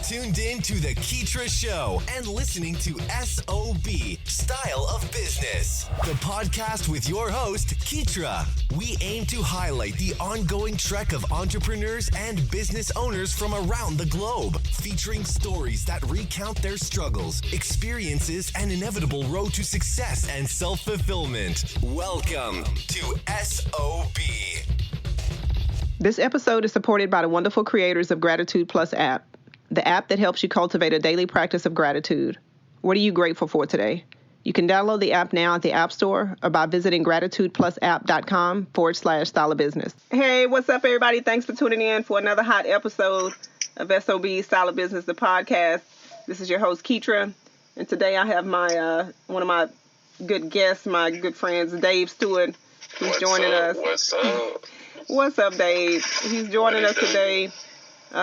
tuned in to the Keetria Show and listening to SOB, Style of Business, the podcast with your host, Keetria. We aim to highlight the ongoing trek of entrepreneurs and business owners from around the globe, featuring stories that recount their struggles, experiences, and inevitable road to success and self-fulfillment. Welcome to SOB. This episode is supported by the wonderful creators of Gratitude Plus app, the app that helps you cultivate a daily practice of gratitude. What are you grateful for today? You can download the app now at the App Store or by visiting gratitudeplusapp.com/style of business. Hey, what's up, everybody? Thanks for tuning in for another hot episode of SOB, Style of Business, the podcast. This is your host, Keetria, and today I have my one of my good guests, my good friends, Dave Stewart, who's joining us. What's up? What's up, Dave? He's joining us today.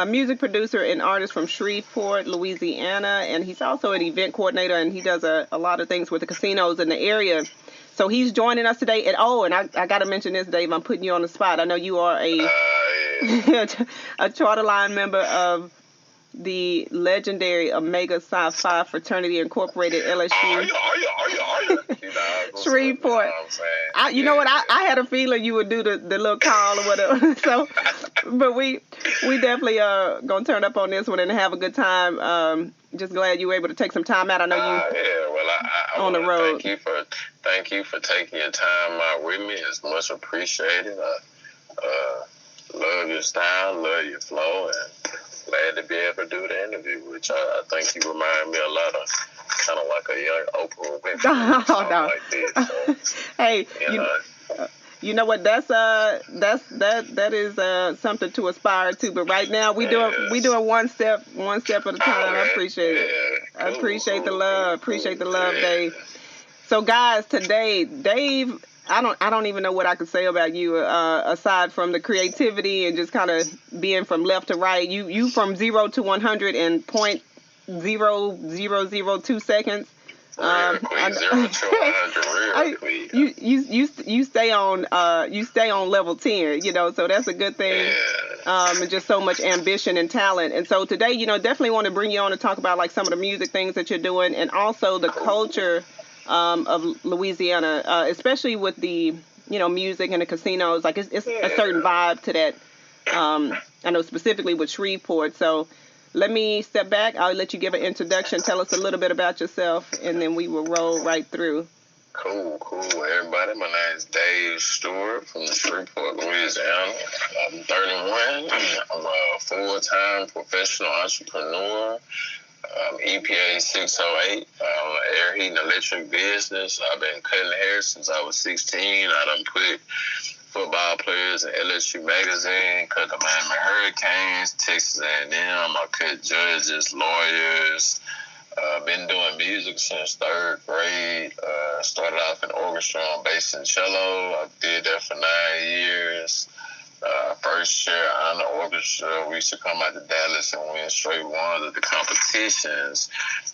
Music producer and artist from Shreveport, Louisiana, and he's also an event coordinator, and he does a lot of things with the casinos in the area. So he's joining us today. And I got to mention this, Dave. I'm putting you on the spot. I know you are a charter line member of the legendary Omega Psi Phi Fraternity Incorporated, LSU. Are you? Shreveport. You know what? I had a feeling you would do the little call or whatever. So, but we definitely gonna turn up on this one and have a good time. Just glad you were able to take some time out. I know you. I on the road. Thank you for taking your time out with me. It's much appreciated. Love your style, love your flow, and glad to be able to do the interview, which I think you remind me a lot of, kind of like a young Oprah Winfrey. No. Like this, so, hey, you know what? That is something to aspire to. But right now we doing one step at a time. I appreciate it. Cool, I appreciate the love. Yeah. Dave. So guys, today, Dave, I don't even know what I could say about you aside from the creativity and just kind of being from left to right. You from 0 to 100 in 0.0002 seconds. Real quick, 0 to 100, real quick. You stay on level 10, so that's a good thing. Yeah. And just so much ambition and talent. And so today, definitely want to bring you on to talk about like some of the music things that you're doing and also the culture of Louisiana, especially with the music and the casinos. Like it's a certain vibe to that. I know specifically with Shreveport. So let me step back. I'll let you give an introduction. Tell us a little bit about yourself, and then we will roll right through. Cool. Everybody, my name is Dave Stewart from Shreveport, Louisiana. I'm 31. I'm a full-time professional entrepreneur. EPA 608, air heating electric business. I've been cutting hair since I was 16. I done put football players in LSU magazine, cut the Miami Hurricanes, Texas A&M. I cut judges, lawyers. Been doing music since 3rd grade. Started off in orchestra on bass and cello. I did that for 9 years. First year on the orchestra, we used to come out to Dallas and win straight ones at the competitions.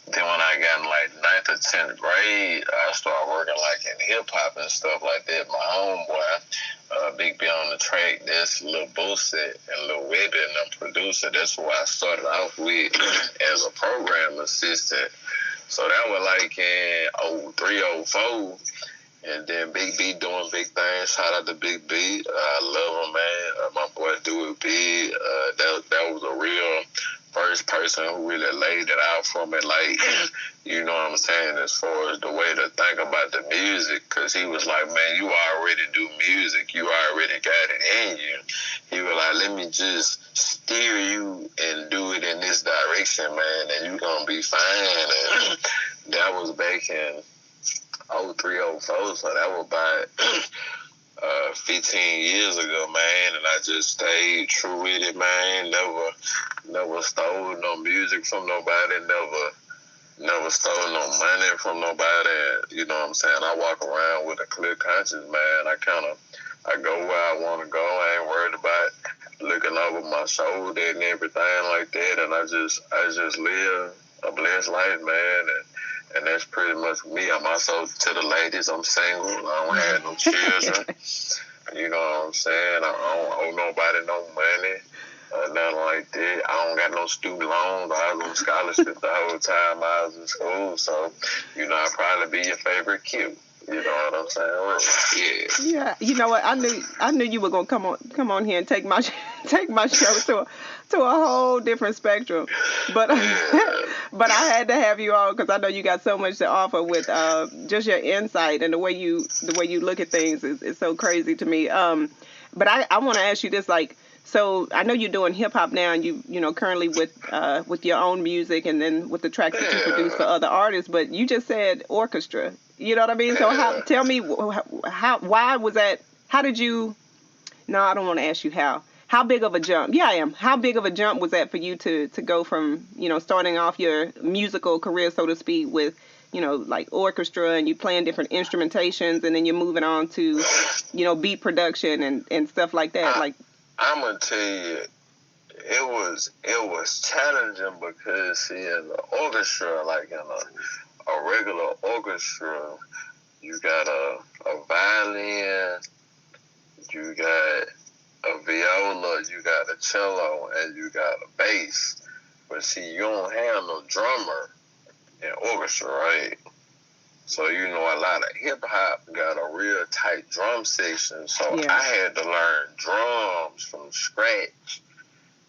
Then when I got in like 9th or 10th grade, I started working like in hip hop and stuff like that. My homeboy, Big B on the track, that's Lil Boosie and Lil Webby and them producer. That's who I started off with as a program assistant. So that was like in 03, 04. And then Big B doing big things. Shout out to Big B. I love him, man. My boy do it big. That was a real first person who really laid it out for me. Like, you know what I'm saying, as far as the way to think about the music. Because he was like, man, you already do music. You already got it in you. He was like, let me just steer you and do it in this direction, man, and you're going to be fine. And that was back in 03, 04, so that was about 15 years ago, man, and I just stayed true with it, man. Never stole no music from nobody, never stole no money from nobody. You know what I'm saying? I walk around with a clear conscience, man. I go where I want to go. I ain't worried about looking over my shoulder and everything like that, and I just live a blessed life, man, and that's pretty much me. I'm also, to the ladies, I'm single. I don't have no children. You know what I'm saying? I don't owe nobody no money. Nothing like that. I don't got no student loans. I was on scholarship the whole time I was in school. So, I'd probably be your favorite Q. You know what I'm saying? Yeah. Yeah, you know what? I knew you were gonna come on here and take my show to a whole different spectrum, but but I had to have you on because I know you got so much to offer with just your insight and the way you look at things is so crazy to me. But I want to ask you this, like, so I know you're doing hip hop now, and you know currently with your own music and then with the tracks that you produce for other artists. But you just said orchestra. You know what I mean? So tell me why was that? How did you? No, I don't want to ask you how. How big of a jump? Yeah, I am. How big of a jump was that for you to go from starting off your musical career, so to speak, with like orchestra and you playing different instrumentations, and then you're moving on to beat production and stuff like that. I'm gonna tell you, it was challenging because see, in the orchestra, like in a regular orchestra, you got a violin, you got a viola, you got a cello, and you got a bass. But see, you don't have no drummer in orchestra, right? So, a lot of hip-hop got a real tight drum section. So I had to learn drums from scratch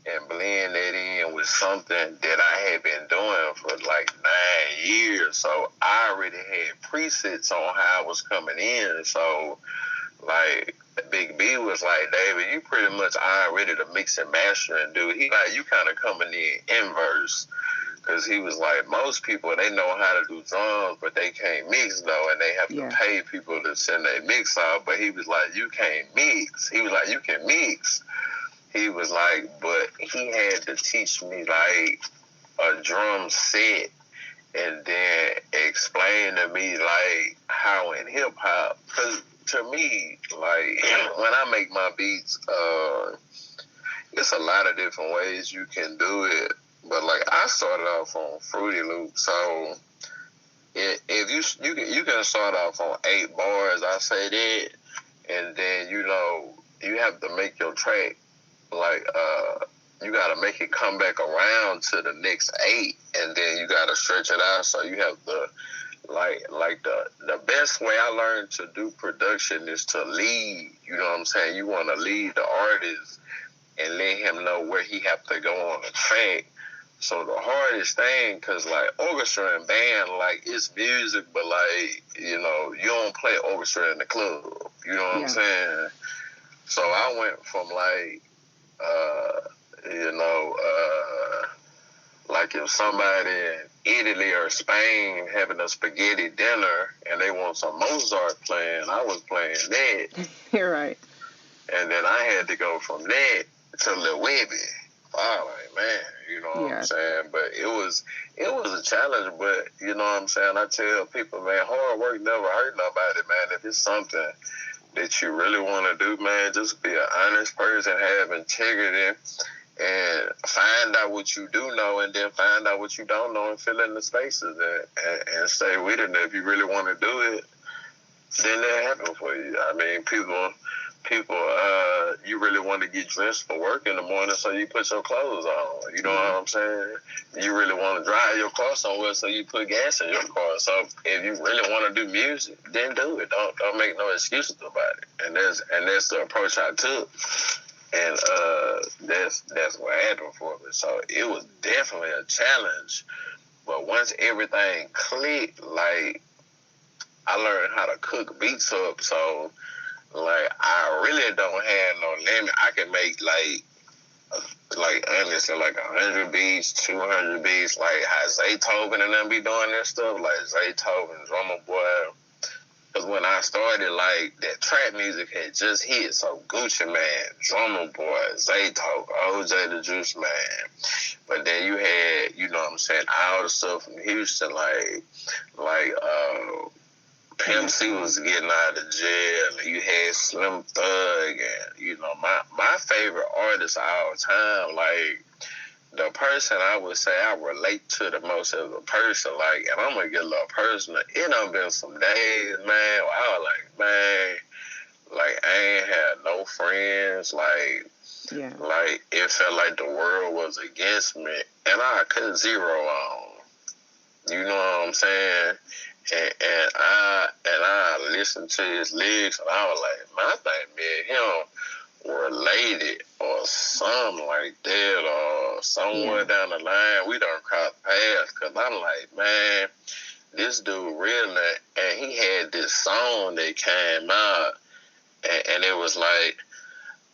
and blend that in with something that I had been doing for like 9 years. So I already had presets on how I was coming in. So, like, Big B was like, David, you pretty much already the mix and mastering dude. He like, you kind of coming in inverse. Because he was like, most people, they know how to do drums, but they can't mix, though, and they have to pay people to send their mix out. But he was like, you can't mix. He was like, you can mix. He was like, but he had to teach me, like, a drum set and then explain to me, like, how in hip-hop, because to me, like, when I make my beats, it's a lot of different ways you can do it. But like I started off on Fruity Loop, so if you can start off on 8 bars, I say that, and then you have to make your track like you gotta make it come back around to the next 8, and then you gotta stretch it out. So you have to like the best way I learned to do production is to lead. You know what I'm saying? You want to lead the artist and let him know where he have to go on the track. So the hardest thing, because, like, orchestra and band, like, it's music, but, like, you don't play orchestra in the club. You know what I'm saying? So I went from, like, like if somebody in Italy or Spain having a spaghetti dinner and they want some Mozart playing, I was playing that. You're right. And then I had to go from that to Lil Webby. Wow, like, man, you know what I'm saying? But it was a challenge, but you know what I'm saying? I tell people, man, hard work never hurt nobody, man. If it's something that you really want to do, man, just be an honest person, have integrity, and find out what you do know, and then find out what you don't know, and fill in the spaces and stay with it. And if you really want to do it, then it'll happen for you. I mean, people, you really want to get dressed for work in the morning, so you put your clothes on. You know what I'm saying? You really want to drive your car somewhere, so you put gas in your car. So if you really want to do music, then do it. Don't make no excuses about it. And that's the approach I took. And that's what happened for me. So it was definitely a challenge. But once everything clicked, like, I learned how to cook beats up. So, like, I really don't have no limit. I can make, honestly, like 100 beats, 200 beats, like how Zaytoven and them be doing their stuff, like Zaytoven, Drummer Boy. Because when I started, like, that trap music had just hit. So Gucci Man, Drummer Boy, Zaytoven, OJ the Juice Man. But then you had, you know what I'm saying, all the stuff from Houston, like Pimp C was getting out of jail. You had Slim Thug, and my favorite artist of all time, like, the person I would say I relate to the most as a person, like, and I'm gonna get a little personal. It done been some days, man, where I was like, man, like, I ain't had no friends, like, Yeah. Like, it felt like the world was against me, and I couldn't zero on. You know what I'm saying? And I listened to his lyrics, and I was like, man, I think me and him related or something like that, or somewhere down the line we done crossed paths. Cause I'm like, man, this dude really, and he had this song that came out, and it was like,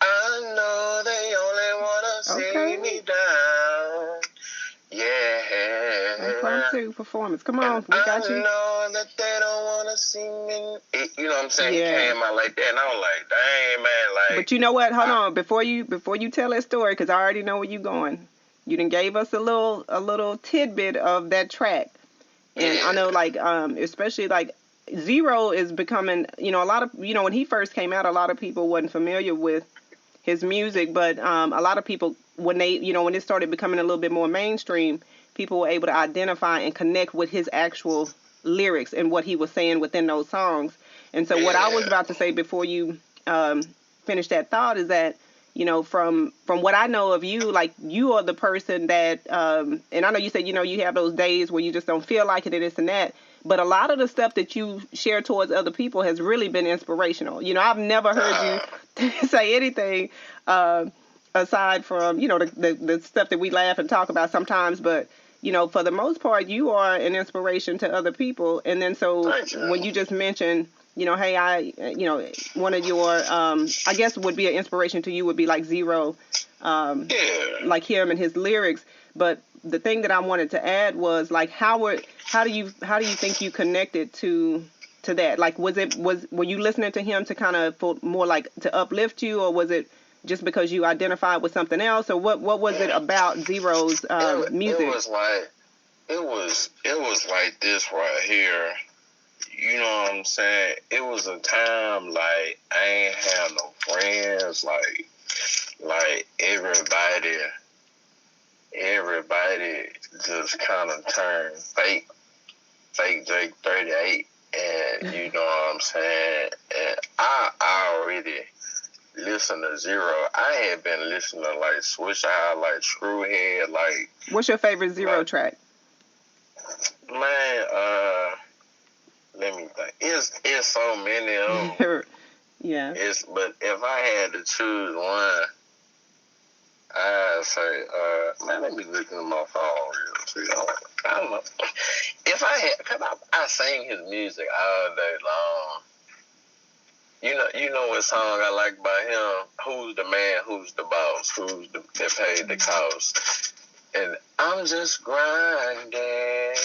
I know they only wanna see me down. Yeah. Impromptu performance. Come on, we got you. I know that they don't want to see me. You know what I'm saying? Yeah. He came out like that, and I was like, dang, man. Like, But you know what? Hold on. Before you tell that story, because I already know where you're going. You done gave us a little tidbit of that track. And I know, like, especially, like, Zero is becoming, a lot of, when he first came out, a lot of people wasn't familiar with his music. But a lot of people, when they, when it started becoming a little bit more mainstream, people were able to identify and connect with his actual lyrics and what he was saying within those songs. And so what I was about to say before you finish that thought is that, from what I know of you, like, you are the person that, and I know you said, you have those days where you just don't feel like it and this and that, but a lot of the stuff that you share towards other people has really been inspirational. I've never heard you say anything aside from, the stuff that we laugh and talk about sometimes, but, for the most part, you are an inspiration to other people. And then so when you just mentioned, hey, one of your, I guess would be an inspiration to you would be like Zero, like him and his lyrics. But the thing that I wanted to add was like, how do you think you connected to that? Like, were you listening to him to kind of more like to uplift you, or was it just because you identified with something else, or what was it about Zero's music? It was like this right here. You know what I'm saying? It was a time like I ain't have no friends. Like everybody just kind of turned fake Jake 38, and you know what I'm saying? And I already listened to Zero. I had been listening to like Swish Eye, like Screwhead, like. What's your favorite Zero track? Man, let me think. It's so many of them. Yeah. But if I had to choose one, I'd say, man, let me look at my phone real quick. I don't know. If I had, cause I sing his music all day long. You know what song I like by him? Who's the man? Who's the boss? Who's that paid the cost? And I'm just grinding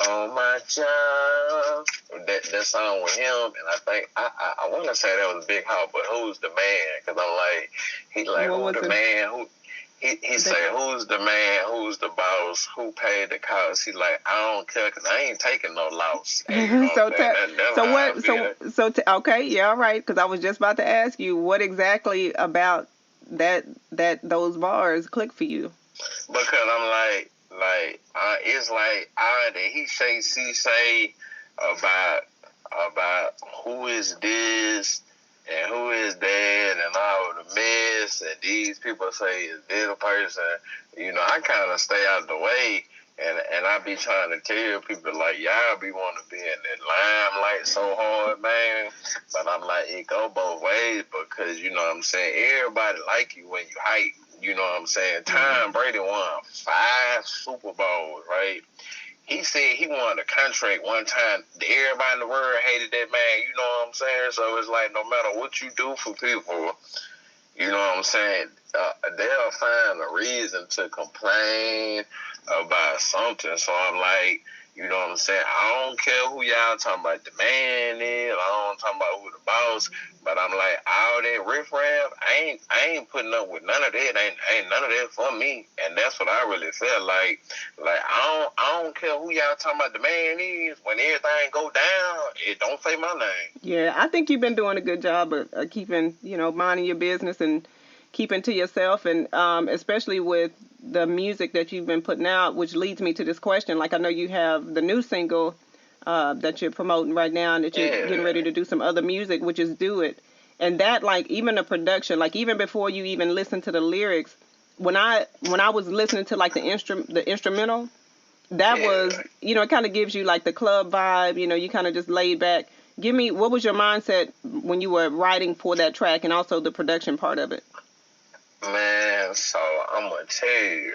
on my job. That song with him, and I think I want to say that was Big Hop, but who's the man? Because I'm like, he like, who's the man? Who? He say, who's the man? Who's the boss? Who paid the cost? He like, I don't care because I ain't taking no loss. Okay, yeah, all right. Because I was just about to ask you, what exactly about those bars click for you? Because I'm like, it's like he say about who is this and who is that and all the mess, and these people say is this a person. I kind of stay out of the way, and I be trying to tell people like, y'all be want to be in that limelight so hard, man. But I'm like, it go both ways, because you know what I'm saying, everybody like you when you hype. You know what I'm saying? Tom Brady won 5 Super Bowls, right? He said he wanted a contract one time. Everybody in the world hated that man. You know what I'm saying? So it's like, no matter what you do for people, you know what I'm saying, they'll find a reason to complain about something. So I'm like, you know what I'm saying, I don't care who y'all talking about the man is. I don't talking about who the boss. But I'm like, all that riffraff, I ain't putting up with none of that. Ain't none of that for me. And that's what I really felt like. Like, I don't care who y'all talking about the man is. When everything go down, it don't say my name. Yeah, I think you've been doing a good job of keeping, minding your business and keeping to yourself, and especially with the music that you've been putting out, which leads me to this question. Like, I know you have the new single that you're promoting right now, and that you're getting ready to do some other music, which is Do It. And that, like, even the production, like, even before you even listen to the lyrics, when I was listening to, like, the instrumental, that was, it kind of gives you, like, the club vibe, you kind of just laid back. What was your mindset when you were writing for that track, and also the production part of it? Man, so I'm going to tell you,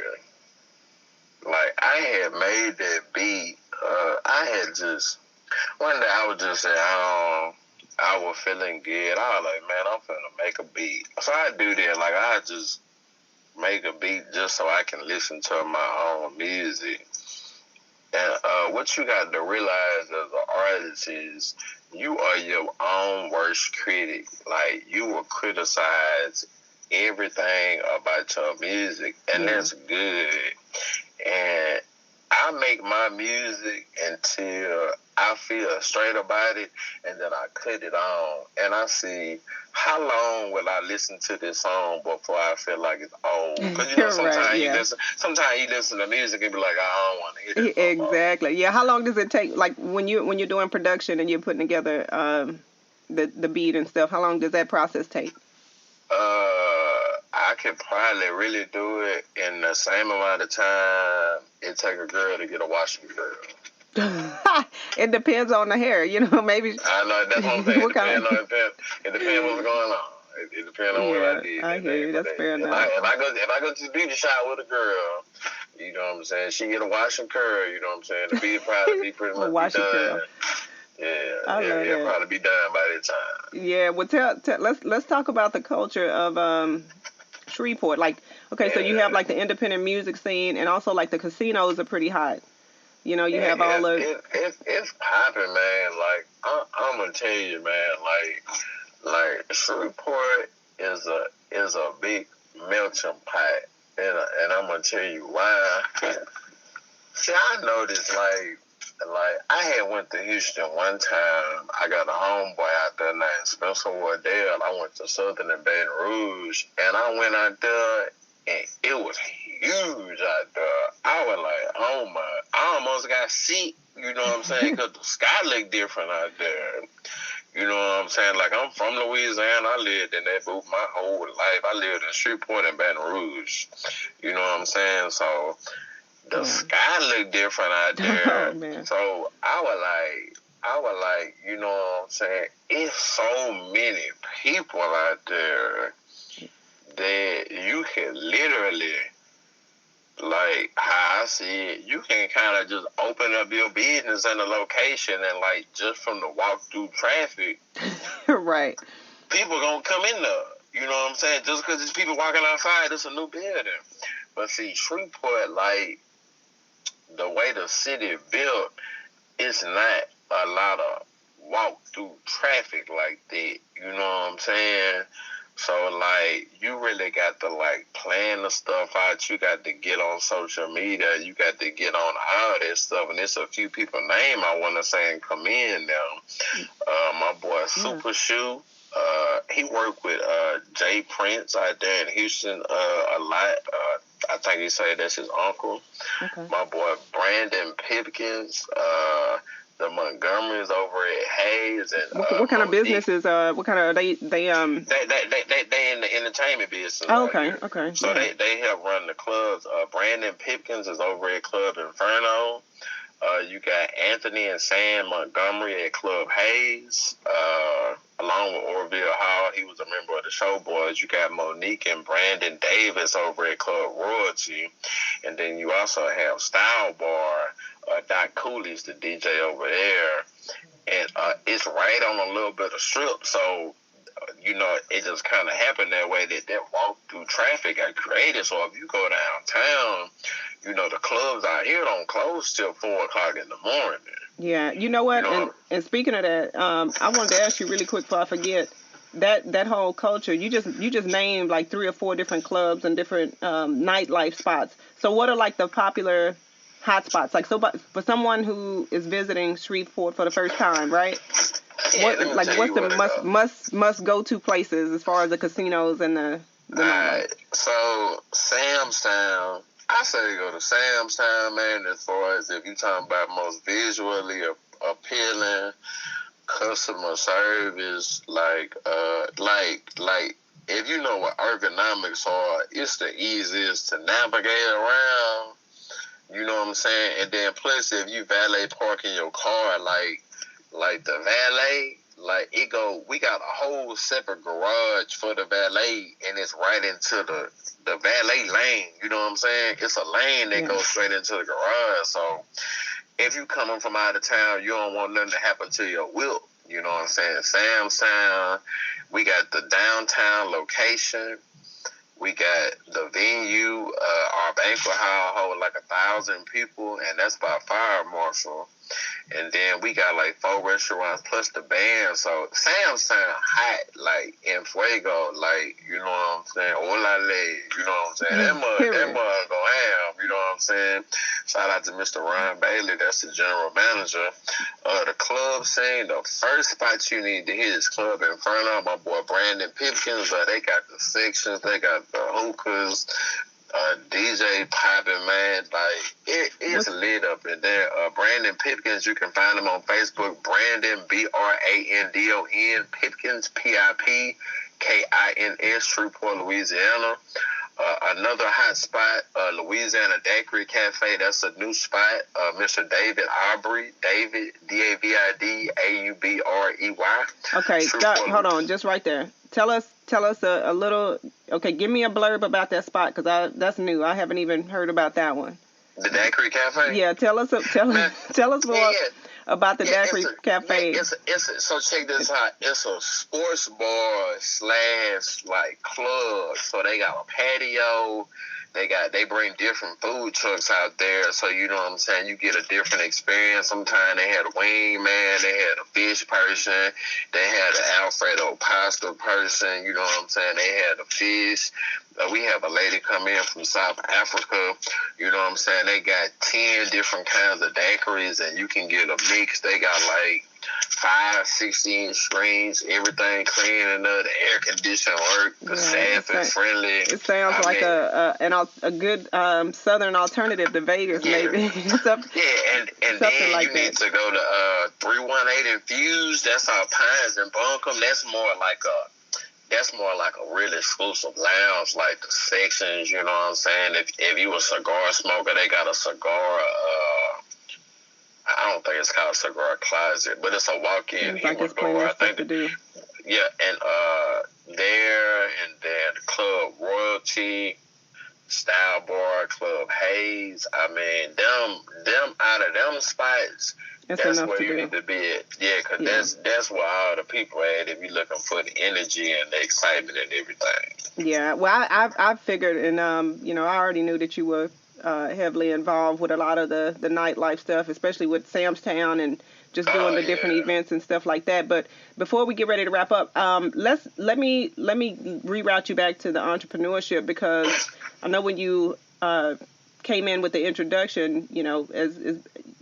like, I had made that beat. One day I was just saying, I was feeling good. I was like, man, I'm finna make a beat. So I do that. Like, I just make a beat just so I can listen to my own music. And what you got to realize as an artist is you are your own worst critic. Like, you will criticize everything about your music, and that's good. And I make my music until I feel straight about it, and then I cut it on, and I see how long will I listen to this song before I feel like it's old. Because sometimes you listen to music and be like, I don't want to hear this. Exactly. Yeah. How long does it take? Like when you're doing production and you're putting together the beat and stuff. How long does that process take? I could probably really do it in the same amount of time it take a girl to get a washing girl. It depends on the hair, maybe. I know, that's what I'm saying. It depends what's going on. It depends on what I did. I hear you. That's fair enough. If I go to the beauty shop with a girl, you know what I'm saying, she get a wash and curl, you know what I'm saying, the beat probably be pretty much be done. Yeah, probably be done by that time. Yeah, well, let's talk about the culture of Shreveport. Like, okay, so you have like the independent music scene, and also like the casinos are pretty hot. You have all the. It's popping, man. Like I'm gonna tell you, man. Like Shreveport is a big melting pot, and I'm gonna tell you why. See, I noticed like I had went to Houston one time. I got a homeboy out there named Spencer Wardell. I went to Southern and Baton Rouge, and I went out there, and it was huge out there. I was like, oh my, I almost got sick, you know what I'm saying, because the sky looked different out there. You know what I'm saying? Like, I'm from Louisiana. I lived in that booth my whole life. I lived in Shreveport and Baton Rouge. You know what I'm saying? So the sky looked different out there. Oh, man. So I was like, you know what I'm saying? It's so many people out there that you can literally, like how I see it, you can kind of just open up your business in a location, and like just from the walk through traffic, right? People gonna come in there. You know what I'm saying? Just because there's people walking outside, it's a new building. But see, Shreveport, like the way the city built, it's not a lot of walk through traffic like that. You know what I'm saying? So, like, you really got to, like, plan the stuff out. You got to get on social media. You got to get on all that stuff. And there's a few people name I want to say and come in now. My boy Super Shoe. He worked with Jay Prince out there in Houston a lot. I think he said that's his uncle. Okay. My boy Brandon Pipkins. The Montgomerys over at Hayes and what kind of businesses? What kind of they in the entertainment business. Oh, okay. So they help run the clubs. Brandon Pipkins is over at Club Inferno. You got Anthony and Sam Montgomery at Club Hayes, along with Orville Hall. He was a member of the Showboys. You got Monique and Brandon Davis over at Club Royalty, and then you also have Style Bar. Doc Cooley's the DJ over there, and it's right on a little bit of strip, so it just kind of happened that way that walk through traffic got created. So if you go downtown, the clubs out here don't close till 4:00 in the morning. Yeah, you know what? And speaking of that, I wanted to ask you really quick before I forget. That whole culture, you just named like 3 or 4 different clubs and different nightlife spots. So what are like the popular hot spots? Like, so for someone who is visiting Shreveport for the first time, right? Yeah, what's the must go to places as far as the casinos and the nightlife? So Sam's Town, I say go to Sam's Town, man. As far as if you're talking about most visually appealing, customer service, like if you know what ergonomics are, it's the easiest to navigate around. You know what I'm saying? And then plus, if you valet parking your car, like the valet, like we got a whole separate garage for the valet, and it's right into the valet lane. You know what I'm saying? It's a lane that goes straight into the garage. So if you coming from out of town, you don't want nothing to happen to your wheel. You know what I'm saying? Sam's Town. We got the downtown location. We got the venue. Our banquet hall hold like 1,000 people, and that's by fire marshal. And then we got like 4 restaurants plus the band. So Sam's Town hot, like in fuego, like, you know what I'm saying? Olale, you know what I'm saying? That mug go ham, you know what I'm saying? Shout out to Mr. Ron Bailey, that's the general manager. The club scene, the first spot you need to hit is Club Inferno. My boy Brandon Pipkins, they got the sections, they got the hookahs, DJ popping, man, like it's lit up in there. Brandon Pipkins, you can find him on Facebook. Brandon Brandon Pipkins Pipkins, Shreveport, Louisiana. Another hot spot, Louisiana Daiquiri Cafe. That's a new spot. Mr. David Aubrey, David DAVID AUBREY. Okay, hold on, just right there. Tell us a little. Okay, give me a blurb about that spot, because that's new. I haven't even heard about that one. The Daiquiri Cafe. Yeah, tell us more about the Daiquiri Cafe. So check this out. It's a sports bar / like club. So they got a patio. They bring different food trucks out there, so you know what I'm saying, you get a different experience. Sometimes they had a wingman, they had a fish person, they had an Alfredo pasta person, you know what I'm saying, they had a fish. We have a lady come in from South Africa, you know what I'm saying, they got 10 different kinds of daiquiris, and you can get a mix. They got like 5 16-inch screens, everything clean enough, the air conditioning work, the staff is friendly. It sounds like a good southern alternative to Vegas, maybe. And then you need to go to 318 Infused. That's our Pines and Buncombe. That's more like a really exclusive lounge, like the sections. You know what I'm saying? If you a cigar smoker, they got a cigar. I don't think it's called a cigar closet, but it's a walk-in humidor. I think. Yeah, and there, and then Club Royalty, Style Bar, Club Hayes. I mean, them out of them spots, that's where you need to be at. Yeah, because that's where all the people are at if you're looking for the energy and the excitement and everything. Yeah, well, I figured, and I already knew that you were heavily involved with a lot of the nightlife stuff, especially with Sam's Town and just doing the different events and stuff like that. But before we get ready to wrap up, let me reroute you back to the entrepreneurship, because I know when you came in with the introduction, as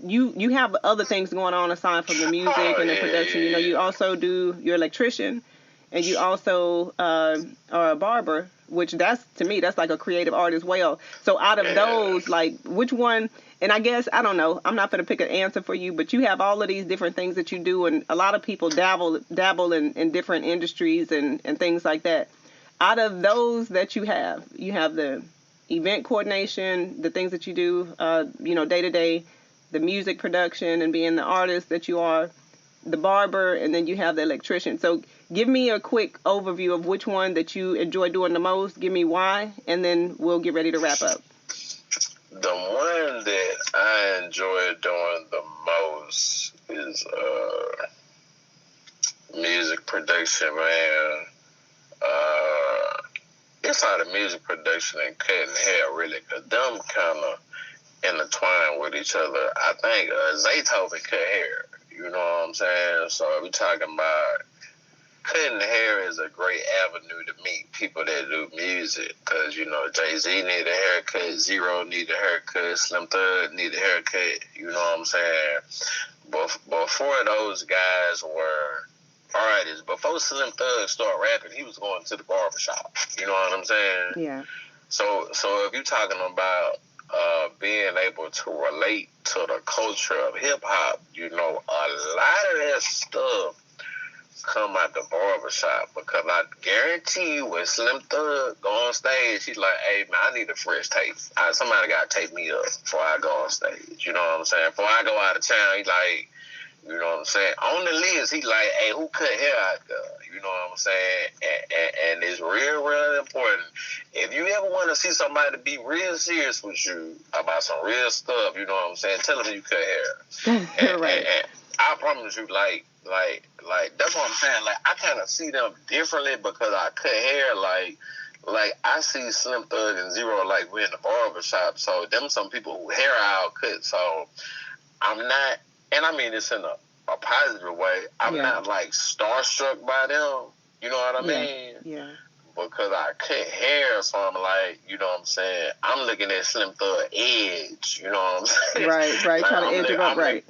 you have other things going on aside from the music and the production. You also you're an electrician, and you also are a barber, which to me that's like a creative art as well. So out of those, like, which one? And I guess, I don't know, I'm not going to pick an answer for you, but you have all of these different things that you do, and a lot of people dabble in different industries and things like that. Out of those that you have the event coordination, the things that you do, day to day, the music production and being the artist that you are, the barber, and then you have the electrician. So give me a quick overview of which one that you enjoy doing the most. Give me why, and then we'll get ready to wrap up. The one that I enjoy doing the most is music production, man. It's out of music production and cutting hair, really, because them kind of intertwine with each other. I think Zaytoven cut hair. You know what I'm saying? So we're talking about cutting hair is a great avenue to meet people that do music, because, Jay-Z need a haircut, Zero need a haircut, Slim Thug need a haircut, you know what I'm saying? But before those guys were artists, before Slim Thug started rapping, he was going to the barbershop, you know what I'm saying? Yeah. So if you're talking about being able to relate into the culture of hip-hop, you know, a lot of that stuff come out the barbershop, because I guarantee you when Slim Thug go on stage, he's like, hey, man, I need a fresh tape. Somebody got to take me up before I go on stage. You know what I'm saying? Before I go out of town, he's like, you know what I'm saying? On the list, he's like, hey, who cut hair out there? You know what I'm saying? And it's real, real important. If you ever want to see somebody be real serious with you about some real stuff, you know what I'm saying? Tell them you cut hair. Right. And I promise you, like, that's what I'm saying. Like, I kind of see them differently because I cut hair. Like I see Slim Thug and Zero, like, we're in the barbershop. So, them some people who hair out cut. So, I'm not, and I mean this in a positive way, I'm not, like, starstruck by them. You know what I mean? Yeah. Because I cut hair, so I'm like, you know what I'm saying? I'm looking at Slim Thug edge. You know what I'm saying? Right. Like, Trying to edge him up, right.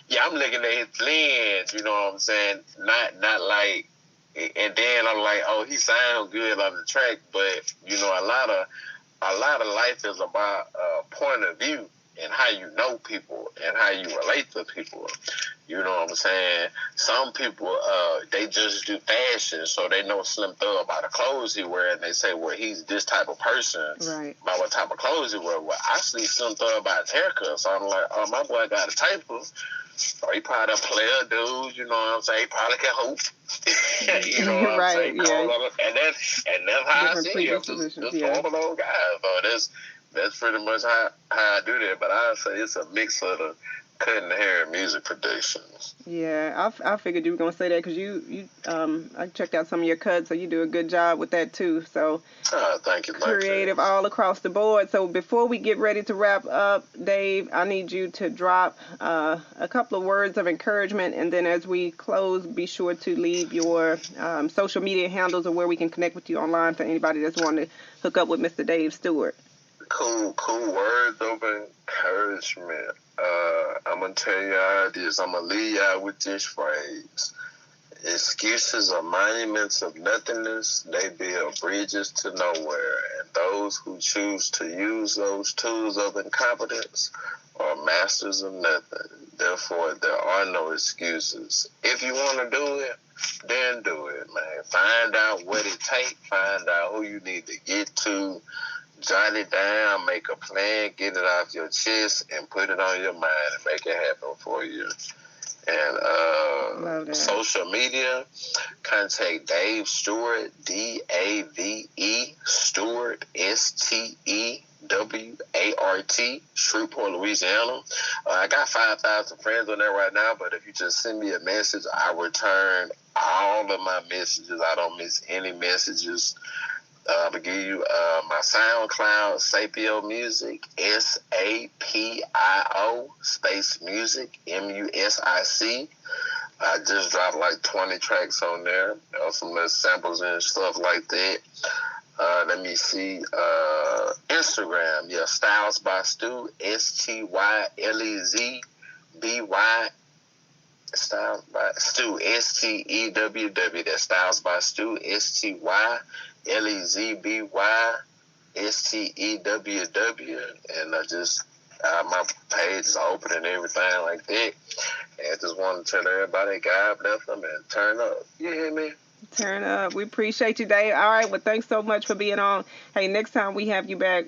Yeah, I'm looking at his lens, you know what I'm saying? Not like, and then I'm like, oh, he sounds good on the track, but you know, a lot of life is about point of view and how you know people and how you relate to people. You know what I'm saying? Some people, they just do fashion, so they know Slim Thug by the clothes he wear, and they say, well, he's this type of person by what type of clothes he wear. Well, I see Slim Thug by his haircut, so I'm like, oh, my boy got a type of. Or he probably a player dude, you know what I'm saying? He probably can hoop. You know what I'm saying? Yeah. And that's how I see him. Just one of those guys. So that's pretty much how I do that. But I say it's a mix of the cutting hair and music productions. Yeah, I figured you were gonna say that because you I checked out some of your cuts, so you do a good job with that too. So thank you. Creative all across the board. So before we get ready to wrap up, Dave, I need you to drop a couple of words of encouragement, and then as we close, be sure to leave your social media handles or where we can connect with you online for anybody that's wanting to hook up with Mr. Dave Stewart. Cool words of encouragement. I'm going to tell y'all this. I'm going to leave y'all with this phrase. Excuses are monuments of nothingness. They build bridges to nowhere. And those who choose to use those tools of incompetence are masters of nothing. Therefore, there are no excuses. If you want to do it, then do it, man. Find out what it takes. Find out who you need to get to. Jot it down, make a plan, get it off your chest, and put it on your mind and make it happen for you. And social media, contact Dave Stewart, D-A-V-E, Stewart, S-T-E-W-A-R-T, Shreveport, Louisiana. I got 5,000 friends on there right now, but if you just send me a message, I return all of my messages. I don't miss any messages. I'm going to give you my SoundCloud, Sapio Music, S-A-P-I-O, space music, M-U-S-I-C. I just dropped like 20 tracks on there, some little samples and stuff like that. Let me see. Instagram, Styles by Stu, S-T-Y-L-E-Z-B-Y, Styles by Stu, S-T-E-W-W. That's Styles by Stu, S-T-Y-L-E-Z-B-Y-S-T-E-W-W. And my page is open and everything like that. And I just want to tell everybody, God bless them and turn up. You hear me? Turn up. We appreciate you, Dave. All right. Well, thanks so much for being on. Hey, next time we have you back,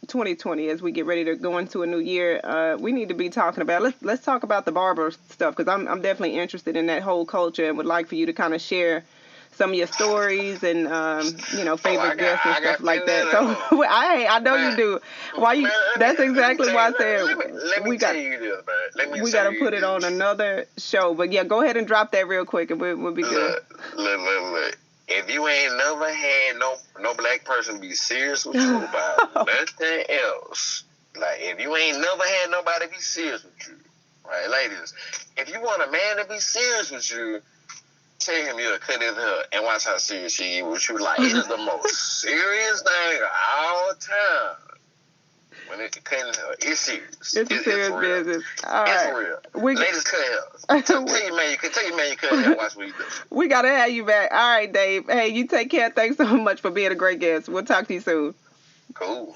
2020, as we get ready to go into a new year, we need to be talking about, let's talk about the barber stuff, because I'm definitely interested in that whole culture and would like for you to kind of share some of your stories and favorite guests and stuff like that. So I know you do. That's exactly why I said we got to put it on another show. But yeah, go ahead and drop that real quick and we'll be good. Look. If you ain't never had no black person be serious with you about nothing else, like if you ain't never had nobody be serious with you, right, ladies? If you want a man to be serious with you, tell him you'll cut his hair and watch how serious he is with you. Like, it is the most serious thing of all time. When it's cutting hair, it's serious. It's a serious business. All right. It's real. Ladies cut hair. Tell your man you cut hair and watch what he do. We got to have you back. All right, Dave. Hey, you take care. Thanks so much for being a great guest. We'll talk to you soon. Cool.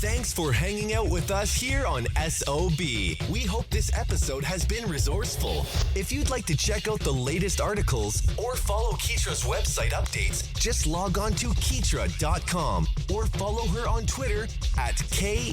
Thanks for hanging out with us here on SOB. We hope this episode has been resourceful. If you'd like to check out the latest articles or follow Keetria's website updates, just log on to Keetria.com or follow her on Twitter at KEETRIA.